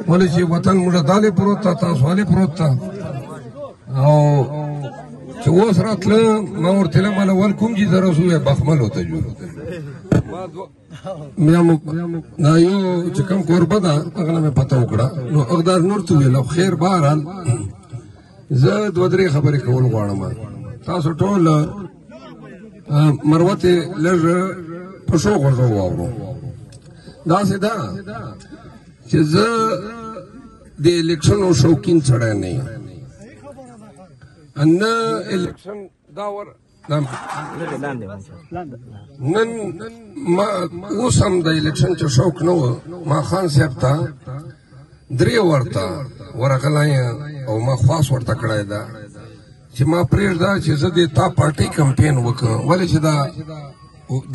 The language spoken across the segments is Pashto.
ولې چې وطن موږ دالې پروت تا تاسو والې پروت تا او چې اوس راتله ما ورته ویل ماله ول کوم چې زه رسو بخملو ته جو دا یو چې کوم کوربه ده هغه نه مې پته وکړه نو اقدار نور ته ویل خیر بهرحال زه دوه درې خبرې کول غواړم تاسو ټول مروت لږ په شو غوږو واورو داسې ده چې زه د الیکشنو شوقین سړی نه یم نه الیکشن دا ور نن ما اوس هم د الیکشن چې شوق نه و ما خان صاحب ته درې ورته ورغلی او ما خواست ورته کړی ده چې ما پرېږده چې زه د تا پارټۍ کمپین وکړم ولې چې دا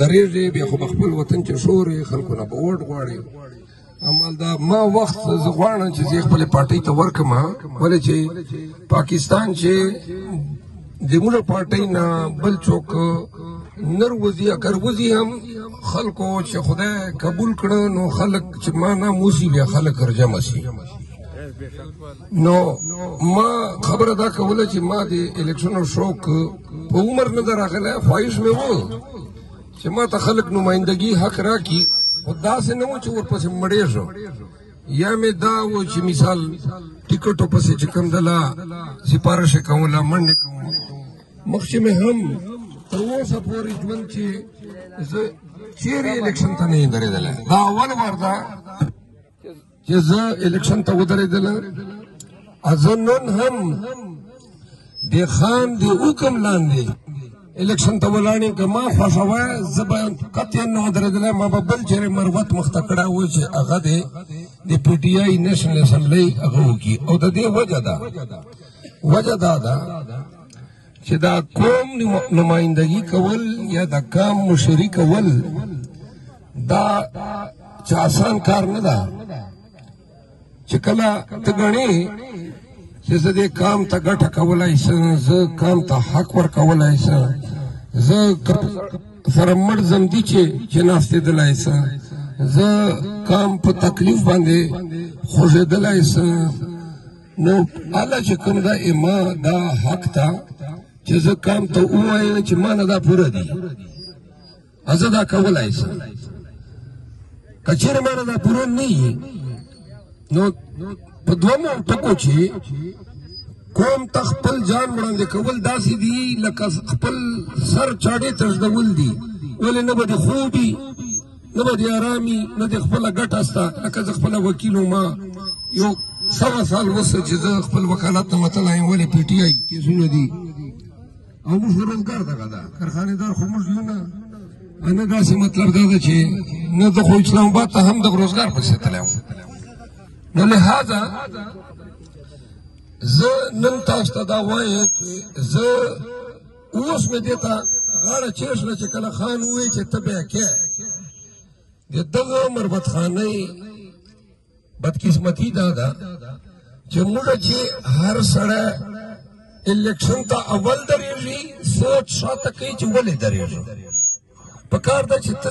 درېږي بیا خو به خپل وطن چې شور یې خلکو نه به ووټ غواړي عمل دا ما وخت زه غواړم چې زه خپلې پارټۍ ته ورکړم ولې چې پاکستان چې د موږ پارټۍ نه بل څوک نر وځي اگر وځي هم خلکو چې خدای قبول کړه نو خلک چې ما ناموسي بیا خلک رجمه شي نو ما خبره دا کوله چې ما د الیکشنو شوق په عمر نه ده راغلی خواهش مې و چې ما ته خلک نمایندګي حق راکړي خو داسې نه و چې ورپسې مړېږم یا مې دا و چې مثال ټیکټو پسې چې کوم دله سپارښ یې کوله منډې کوم مخکې مې هم تر اوسه پورې ژوند چې زه چیرې الیکشن ته نه یم درېدلی دا اول وار ده چې زه الیکشن ته ودرېدلم زه نن هم د خان د حکم لاندې الیکشن ته ولاړ یم که ما خوښوه زه به قطعا نه ودرېدلی ما به بل چېرې مروت مخته کړی و چې هغه د پي ټي آی نیشنل اسمبلۍ هغه وکړي او د دې وجه دا ده چې دا قوم نمایندګي کول یا د قام مشري کول دا چې آسان کار نه ده چې کله ته ګڼې چې زه دې قام ته ګټه کولی شم زه قام ته حق ورکولی شم زه سره مړ ځمدي چې ناستېدلی شم زه قام په تکلیف باندې خوږېدلی شم نو هله چې کوم ده ما دا حق ته چې زه قام ته ووایم چې ما نه دا پوره دي زه دا کولی شم که چېرې ما نه دا پوره نه وي نو په دومره ټکو چې قوم ته خپل ځان وړاندې کول داسې دي لکه خپل سر چاړې ته ږدول دي ولې نه به دې خوب وي نه به دې ارام وي نه دې خپله ګټه شته لکه زه خپله وکیل وم یو 100 سال وسه چې زه خپل وکالت ته متلی یم ولې پي ټي آی کیسونه دي او موږ روزګار دغه ده کارخانېدار خو موږ یو نه نه داسې مطلب دا ده چې نه زه خو اسلام آباد ته هم د روزګار پسې تللی وم نو لہذا زه نن تاسو ته دا وایم چې زه اوس مې دې ته غاړه چېښله چې کله خان ووایي چې ته بیا کې د دغه مربتخانۍ بدقسمتي دا ده چې موږ چې هر سړی الیکشن ته اول درېږي سوچ شاته کوي چې ولې درېږي پکار ده چې ته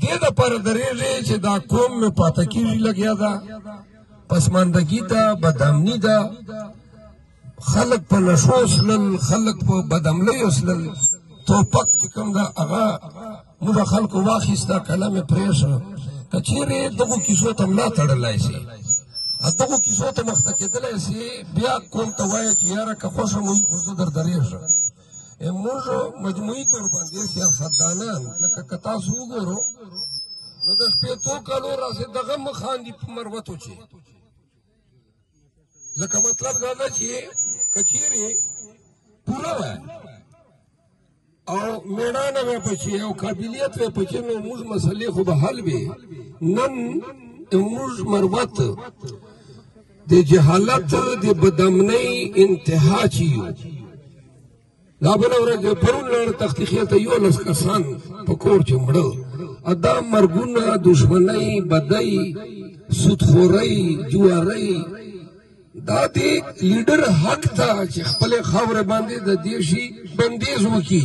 دې دپاره درېږي چې دا قوم مې پاته کېږي لګیا ده پسماندګي ده بدامني ده خلک په نشو سلل خلک په بدعملیو سلل توپک چې کوم ده هغه موږ خلکو واخیسته کله مې پرېښه که چېرې دغو کیسو ته ملا تړلی شي دغو کیسو ته مخته کېدلی شي بیا قوم ته وایه چې یاره که خوښه مو وي خو زه در درېږم موږ مجموعي طور باندې سیاستدانان لکه که تاسو وګورو نو د شپېتو کالو راسې دغه مخان دي په مروتو چې لکه مطلب دا ده چې که چېرې پوره وه او مېړانه وی پکې او قابلیت وی پکې نو موږ مسلې خو به حل وي نن موږ مروت د جهالت د بدامنۍ انتها چې یو دا بله ورځ پرون لاړه تختیخیل ته 11 کسان په کور چې مړه دا مرګونه دشمنۍ بدۍ سودخورۍ جوارۍ دا د لیډر حق ته چې خپلې خاورې باندې د دې شي بندیز وکړي